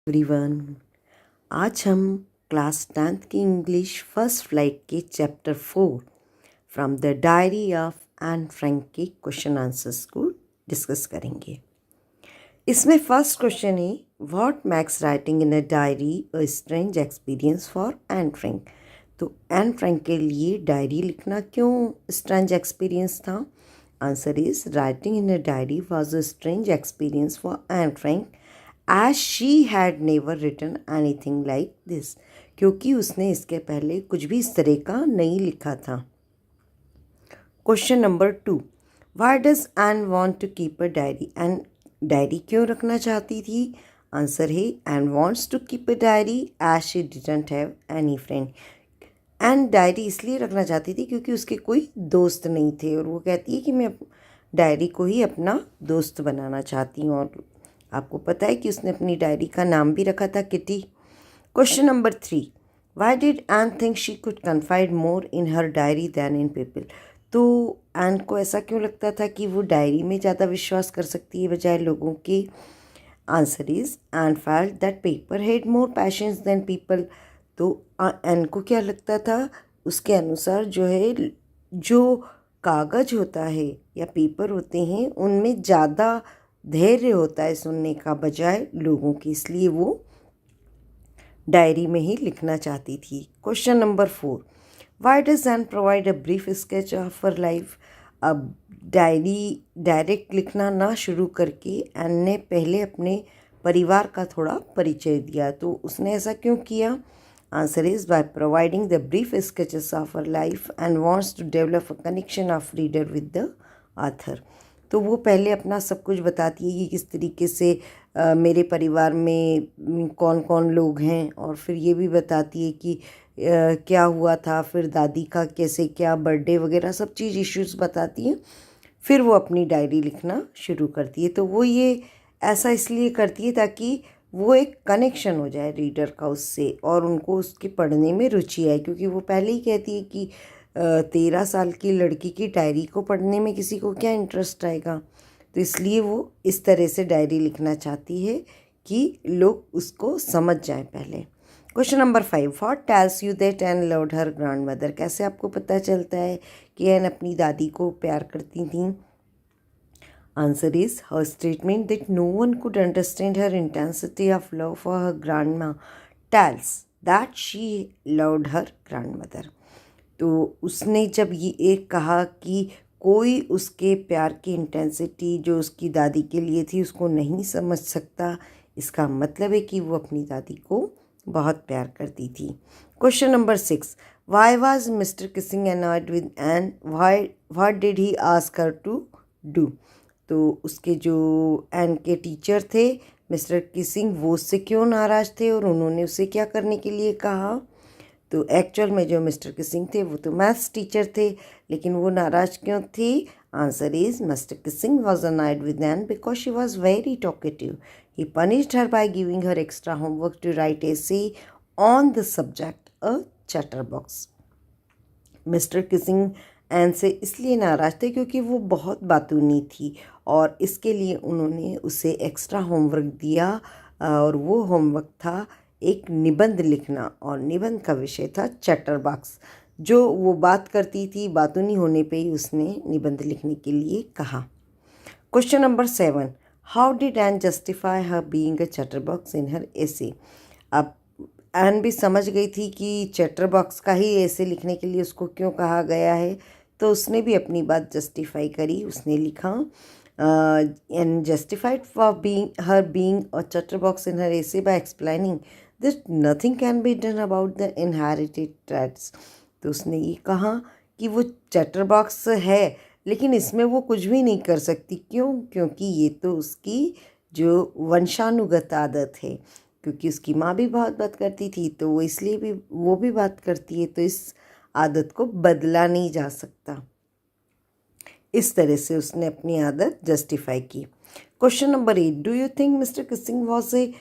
Everyone, आज हम class 10th की इंग्लिश फर्स्ट फ्लाइट के chapter 4 from the diary of Anne Frank के क्वेश्चन आंसर्स को डिस्कस करेंगे। इसमें फर्स्ट क्वेश्चन है, what makes writing in a diary a strange experience for Anne Frank. तो एन फ्रैंक के लिए डायरी लिखना क्यों स्ट्रेंज एक्सपीरियंस था? Answer is writing in a diary was a strange experience for Anne Frank as she had never written anything like this, क्योंकि उसने इसके पहले कुछ भी इस तरह का नहीं लिखा था। Question number 2, why does Anne want to keep a diary. Anne diary क्यों रखना चाहती थी? आंसर है Anne wants to keep a diary as she didn't have any friend. Anne diary इसलिए रखना चाहती थी क्योंकि उसके कोई दोस्त नहीं थे, और वो कहती है कि मैं डायरी को ही अपना दोस्त बनाना चाहती हूँ। और आपको पता है कि उसने अपनी डायरी का नाम भी रखा था Kitty. Question number 3, why did Anne think she could confide more in her diary than in people. तो एन को ऐसा क्यों लगता था कि वो डायरी में ज़्यादा विश्वास कर सकती है बजाय लोगों के? Answer is Anne felt that paper had more patience than people. तो एन को क्या लगता था? उसके अनुसार जो कागज़ होता है या पेपर होते हैं उनमें ज़्यादा धैर्य होता है सुनने का बजाय लोगों की, इसलिए वो डायरी में ही लिखना चाहती थी। Question number 4, Y does N provide a brief sketch of her life. अब डायरी डायरेक्ट लिखना ना शुरू करके एन ने पहले अपने परिवार का थोड़ा परिचय दिया। तो उसने ऐसा क्यों किया? Answer is by providing the brief sketches of her life and wants to develop a connection of reader with the author. तो वो पहले अपना सब कुछ बताती है कि किस तरीके से मेरे परिवार में कौन कौन लोग हैं, और फिर ये भी बताती है कि क्या हुआ था, फिर दादी का कैसे क्या बर्थडे वगैरह सब चीज़ इश्यूज़ बताती है। फिर वो अपनी डायरी लिखना शुरू करती है। तो वो ये ऐसा इसलिए करती है ताकि वो एक कनेक्शन हो जाए रीडर का उससे, और उनको उसके पढ़ने में रुचि आए, क्योंकि वो पहले ही कहती है कि 13 साल की लड़की की डायरी को पढ़ने में किसी को क्या इंटरेस्ट आएगा। तो इसलिए वो इस तरह से डायरी लिखना चाहती है कि लोग उसको समझ जाएं पहले। Question number 5, what tells you that N loved her grand mother. कैसे आपको पता चलता है कि एन अपनी दादी को प्यार करती थी? Answer is her statement that no one could understand her intensity of love for her grandma tells that she loved her grandmother. तो उसने जब ये एक कहा कि कोई उसके प्यार की इंटेंसिटी जो उसकी दादी के लिए थी उसको नहीं समझ सकता, इसका मतलब है कि वो अपनी दादी को बहुत प्यार करती थी। Question number 6, why was Mr Keesing annoyed with Anne, why what did he ask her to do. तो उसके जो एन के टीचर थे मिस्टर किसिंग, वो उससे क्यों नाराज़ थे और उन्होंने उसे क्या करने के लिए कहा? तो एक्चुअल में जो मिस्टर किसिंग थे वो तो मैथ्स टीचर थे, लेकिन वो नाराज़ क्यों थी? Answer is Mr Keesing was annoyed with Anne because she was very talkative. He punished her by giving her extra homework to write essay on the subject a chatterbox. Mr Keesing Anne से इसलिए नाराज़ थे क्योंकि वो बहुत बातूनी थी, और इसके लिए उन्होंने उसे एक्स्ट्रा होमवर्क दिया, और वो होमवर्क था एक निबंध लिखना, और निबंध का विषय था चैटर बॉक्स। जो वो बात करती थी, बातूनी होने पे ही उसने निबंध लिखने के लिए कहा। Question number 7, how did Anne justify her being a chatterbox in her essay. अब एन भी समझ गई थी कि चैटर बॉक्स का ही ऐसे लिखने के लिए उसको क्यों कहा गया है, तो उसने भी अपनी बात जस्टिफाई करी। उसने लिखा Anne justified for being a chatterbox in her essay by explaining that nothing can be done about the inherited traits. तो उसने ये कहा कि वो चैटर बॉक्स है लेकिन इसमें वो कुछ भी नहीं कर सकती। क्यों? क्योंकि ये तो उसकी जो वंशानुगत आदत है, क्योंकि उसकी माँ भी बहुत बात करती थी तो वो इसलिए भी वो भी बात करती है, तो इस आदत को बदला नहीं जा सकता। इस तरह से उसने अपनी आदत जस्टिफाई की। Question number 8, do you think mister Keesing was a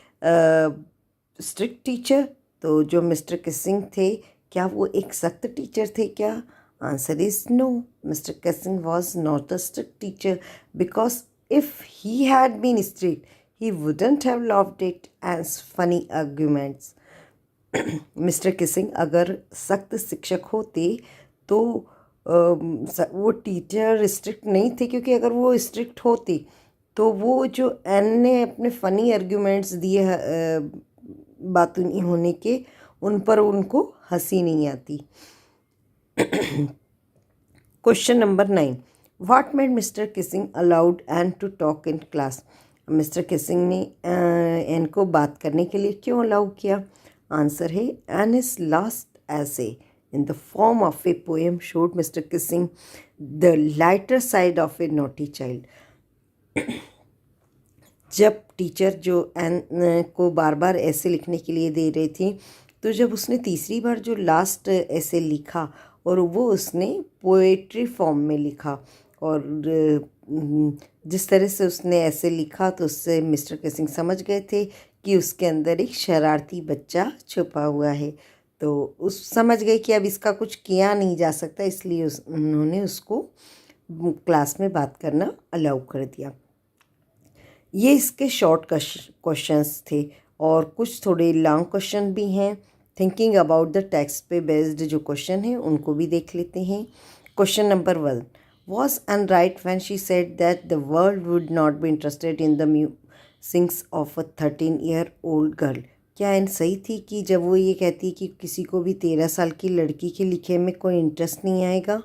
strict teacher. तो जो मिस्टर किसिंग थे क्या वो एक सख्त टीचर थे क्या? Answer is no, Mr Keesing was not a strict teacher because if he had been strict he wouldn't have loved it as funny arguments. Mr Keesing अगर सख्त शिक्षक होते तो वो टीचर स्ट्रिक्ट नहीं थे, क्योंकि अगर वो स्ट्रिक्ट होते तो वो जो एन ने अपने फ़नी आर्ग्यूमेंट्स दिए बातों नहीं होने के, उन पर उनको हंसी नहीं आती. Question number 9. What made Mr Keesing allowed Anne to talk in class? Mr Keesing ने एन को बात करने के लिए क्यों अलाउ किया? आंसर है एन इज लास्ट ऐसे in the form of a poem showed Mr. Kissing the lighter side of a naughty child. जब टीचर जो एन को बार बार ऐसे लिखने के लिए दे रही थी, तो जब उसने तीसरी बार जो लास्ट ऐसे लिखा और वो उसने पोएट्री फॉर्म में लिखा, और जिस तरह से उसने ऐसे लिखा तो उससे मिस्टर किसिंग समझ गए थे कि उसके अंदर एक शरारती बच्चा छुपा हुआ है. तो उस समझ गए कि अब इसका कुछ किया नहीं जा सकता, इसलिए उन्होंने उसको क्लास में बात करना अलाउ कर दिया. ये इसके शॉर्ट क्वेश्चंस थे, और कुछ थोड़े लॉन्ग क्वेश्चन भी हैं. थिंकिंग अबाउट द टेक्स्ट पे बेस्ड जो क्वेश्चन हैं उनको भी देख लेते हैं. Question number 1. Was an right when she said that the world would not be interested in the musics of a 13-year-old girl? क्या एन सही थी कि जब वो ये कहती कि किसी को भी 13 साल की लड़की के लिखे में कोई इंटरेस्ट नहीं आएगा?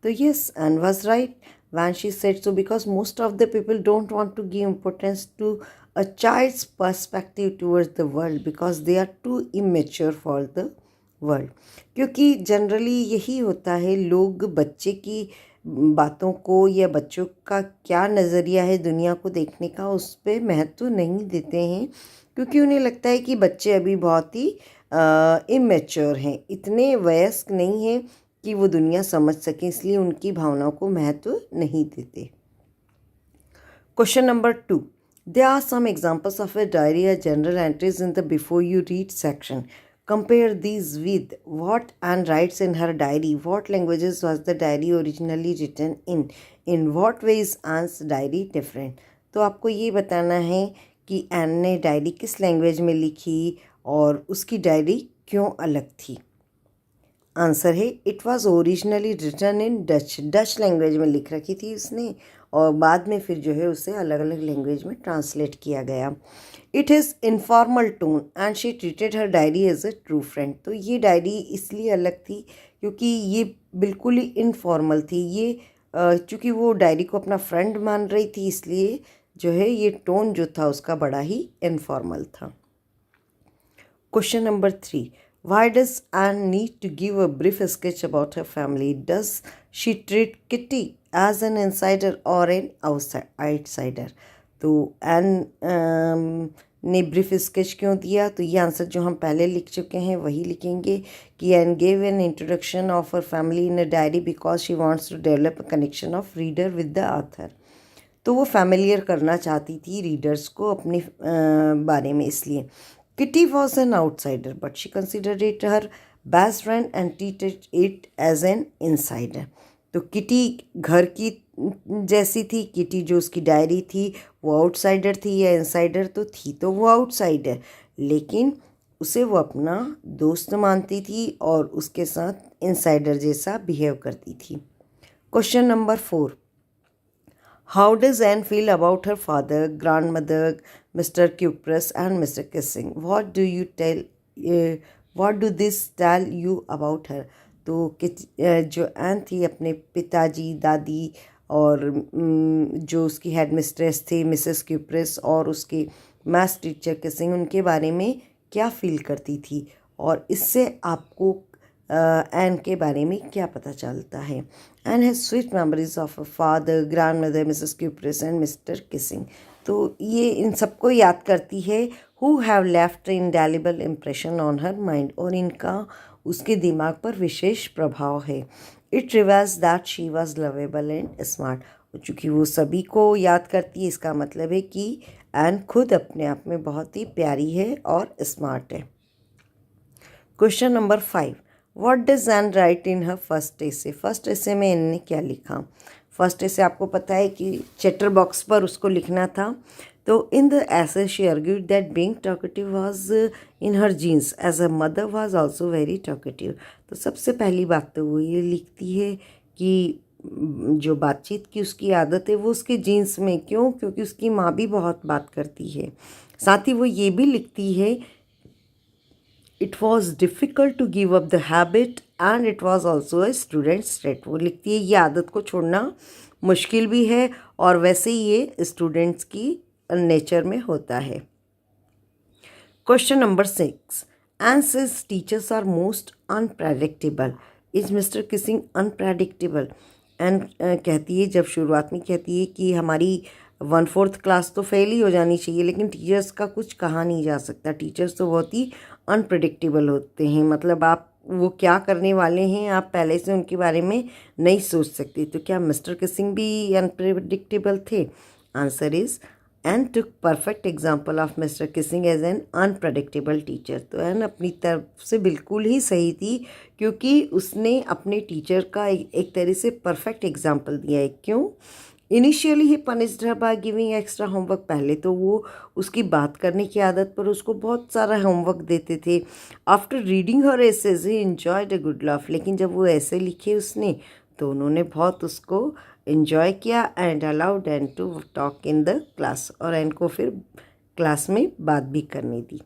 तो yes, Anne was right when she said so, because most of the people don't want to give importance to a child's perspective towards the world because they are too immature for the world. क्योंकि generally यही होता है, लोग बच्चे की बातों को या बच्चों का क्या नज़रिया है दुनिया को देखने का, उस पर महत्व नहीं देते हैं, क्योंकि उन्हें लगता है कि बच्चे अभी बहुत ही इमेच्योर हैं, इतने वयस्क नहीं हैं कि वो दुनिया समझ सकें, इसलिए उनकी भावनाओं को महत्व नहीं देते. Question number 2. There are some examples of a diary या journal entries in the before you read section. Compare these with what Anne writes in her diary. What languages was the diary originally written in what way is Anne's diary different? तो आपको ये बताना है कि N ने diary किस language में लिखी और उसकी डायरी क्यों अलग थी. आंसर है it was originally written in Dutch language में लिख रखी थी उसने, और बाद में फिर जो है उसे अलग अलग लैंग्वेज में ट्रांसलेट किया गया. It is informal tone and she treated her diary as a true friend. तो ये डायरी इसलिए अलग थी क्योंकि ये बिल्कुल ही इनफॉर्मल थी. ये चूँकि वो डायरी को अपना फ्रेंड मान रही थी, इसलिए जो है ये टोन जो था उसका बड़ा ही इनफॉर्मल था. Question number 3. Why does Anne need to give a brief sketch about her family? Does she treat Kitty as an insider or an outsider? तो एन ने ब्रीफ स्केच क्यों दिया? तो ये आंसर जो हम पहले लिख चुके हैं वही लिखेंगे कि Anne gave an introduction of her family in a diary because she wants to develop a connection of reader with the author. तो वो फैमिलियर करना चाहती थी रीडर्स को अपने बारे में, इसलिए. Kitty was an outsider, but she considered it her best friend and treated it as an insider. तो किटी घर की जैसी थी. किटी जो उसकी डायरी थी वो आउटसाइडर थी या इनसाइडर? तो थी तो वो आउटसाइडर, लेकिन उसे वो अपना दोस्त मानती थी और उसके साथ इनसाइडर जैसा बिहेव करती थी. Question number 4. How does Anne feel about her father, grandmother, Mr. Kypros and Mr. Kissing? What do this tell you about her? तो जो एन थी अपने पिताजी, दादी और जो उसकी हेड मिस्ट्रेस थी मिसेस क्यूप्रेस और उसके मैथ्स टीचर किसिंग, उनके बारे में क्या फील करती थी, और इससे आपको एन के बारे में क्या पता चलता है. Anne has sweet memories of a father, grandmother, Mrs Kuperus and Mr Keesing. तो ये इन सबको याद करती है who have left indelible impression on her mind, और इनका उसके दिमाग पर विशेष प्रभाव है. इट रिवाज that she was lovable and smart. चूँकि वो सभी को याद करती है, इसका मतलब है कि एन खुद अपने आप में बहुत ही प्यारी है और स्मार्ट है. Question number 5. What does Anne write in her first essay? First essay में इन्होंने क्या लिखा? फर्स्ट ऐसे आपको पता है कि चैटर बॉक्स पर उसको लिखना था। तो in the essay she argued that being talkative was in her genes as her mother was also very talkative। तो सबसे पहली बात तो वो ये लिखती है कि जो बातचीत की उसकी आदत है वो उसके जीन्स में, क्यों? क्योंकि उसकी माँ भी बहुत बात करती है। साथ ही वो ये भी लिखती है it was difficult to give up the habit and it was also a students trait. वो लिखती है ये आदत को छोड़ना मुश्किल भी है और वैसे ही ये स्टूडेंट्स की नेचर में होता है। Question number 6, and since teachers are most unpredictable is Mr Keesing unpredictable. Anne कहती है, जब शुरुआत में कहती है कि हमारी 1/4 क्लास तो फेल ही हो जानी चाहिए, लेकिन टीचर्स का कुछ कहा नहीं जा सकता। टीचर्स तो बहुत ही अनप्रेडिक्टेबल होते हैं, मतलब आप वो क्या करने वाले हैं आप पहले से उनके बारे में नहीं सोच सकते। तो क्या मिस्टर किसिंग भी अनप्रेडिक्टेबल थे? Answer is Anne took perfect example of Mr Keesing as an unpredictable teacher. तो एन अपनी तरफ से बिल्कुल ही सही थी, क्योंकि उसने अपने टीचर का एक तरह से परफेक्ट एग्जाम्पल दिया है। क्यों? Initially he punished her by giving extra homework. पहले तो वो उसकी बात करने की आदत पर उसको बहुत सारा होमवर्क देते थे। After reading her essays he enjoyed a good laugh. लेकिन जब वो ऐसे लिखे उसने तो उन्होंने बहुत उसको इन्जॉय किया and allowed Anne to talk in the class, और एन को फिर क्लास में बात भी करने दी।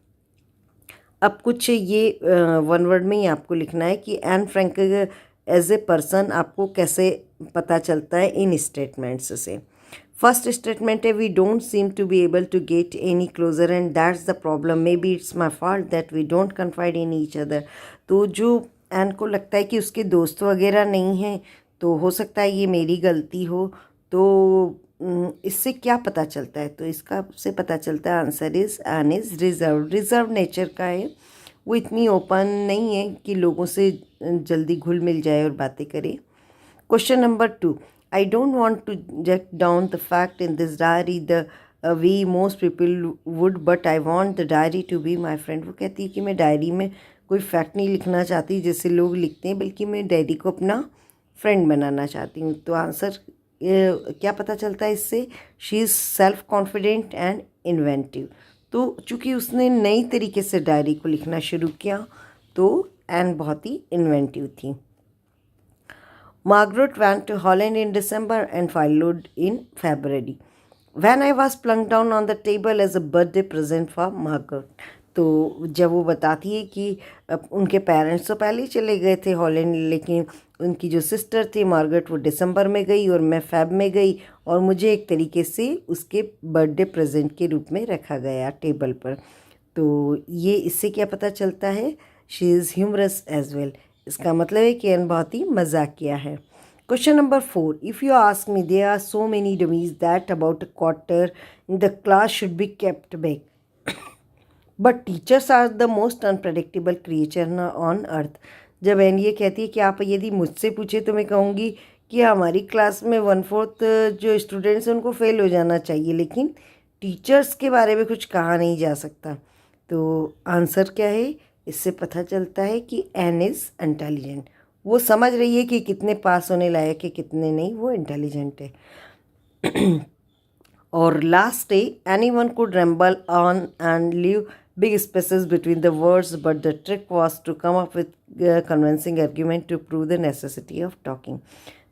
अब कुछ ये वन वर्ड में ही आपको लिखना है कि Anne Frank as a person आपको कैसे पता चलता है इन स्टेटमेंट्स से। फर्स्ट स्टेटमेंट है we don't seem to be able to get any closer and that's the problem, maybe it's my fault that we don't confide in each other. तो जो एन को लगता है कि उसके दोस्त वगैरह नहीं हैं, तो हो सकता है ये मेरी गलती हो। तो इससे क्या पता चलता है? तो इसका से पता चलता है answer is an is reserve nature का है। वो इतनी ओपन नहीं है कि लोगों से जल्दी घुल मिल जाए और बातें करे। Question number 2, I don't want to jot down the fact in this diary the way most people would, but I want the diary to be my friend. वो कहती है कि मैं डायरी में कोई फैक्ट नहीं लिखना चाहती जैसे लोग लिखते हैं, बल्कि मैं डायरी को अपना फ्रेंड बनाना चाहती हूँ। तो आंसर क्या पता चलता है इससे? She is self confident and inventive. तो चूँकि उसने नई तरीके से डायरी को लिखना शुरू किया तो एन बहुत ही इन्वेंटिव थी। Margaret went to Holland in December and followed in February, when I was plunked down on the table as a birthday present for Margaret। तो जब वो बताती है कि उनके पेरेंट्स तो पहले ही चले गए थे हॉलैंड, लेकिन उनकी जो सिस्टर थी मार्गरेट वो दिसंबर में गई और मैं फेब में गई, और मुझे एक तरीके से उसके बर्थडे प्रेजेंट के रूप में रखा गया टेबल पर। तो ये इससे क्या पता चलता है? She is humorous as well. इसका मतलब है कि एन बहुत ही मजाक किया है। Question number 4, if you ask me there are so many dummies that about a quarter in the class should be kept back, but teachers are the most unpredictable creature on earth. जब Anne ये कहती है कि आप यदि मुझसे पूछे तो मैं कहूँगी कि हमारी क्लास में 1/4 जो स्टूडेंट्स हैं उनको फेल हो जाना चाहिए, लेकिन टीचर्स के बारे में कुछ कहा नहीं जा सकता। तो आंसर क्या है? इससे पता चलता है कि एन इज़ इंटेलिजेंट। वो समझ रही है कि कितने पास होने लायक है कितने नहीं, वो इंटेलिजेंट है। और लास्ट है anyone could ramble on and leave big spaces between the words, but the trick was to come up with convincing argument to prove the necessity of talking।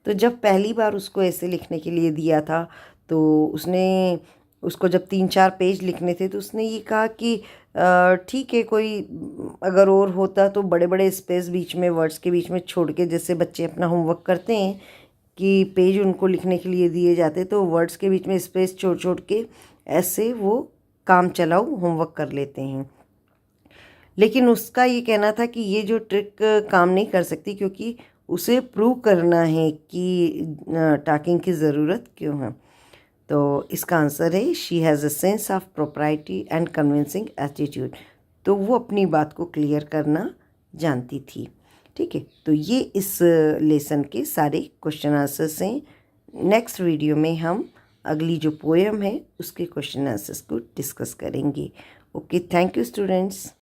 तो जब पहली बार उसको ऐसे लिखने के लिए दिया था तो उसने उसको जब 3-4 पेज लिखने थे तो उसने ये कहा कि ठीक है, कोई अगर और होता तो बड़े बड़े स्पेस बीच में वर्ड्स के बीच में छोड़ के, जैसे बच्चे अपना होमवर्क करते हैं कि पेज उनको लिखने के लिए दिए जाते तो वर्ड्स के बीच में स्पेस छोड़ छोड़ के ऐसे वो काम चलाओ होमवर्क कर लेते हैं। लेकिन उसका ये कहना था कि ये जो ट्रिक काम नहीं कर सकती, क्योंकि उसे प्रूव करना है कि टॉकिंग की ज़रूरत क्यों है। तो इसका आंसर है she has a sense of propriety and convincing attitude. तो वो अपनी बात को क्लियर करना जानती थी। ठीक है, तो ये इस लेसन के सारे क्वेश्चन आंसर्स हैं। नेक्स्ट वीडियो में हम अगली जो पोएम है उसके क्वेश्चन आंसर्स को डिस्कस करेंगे। Okay, thank you students.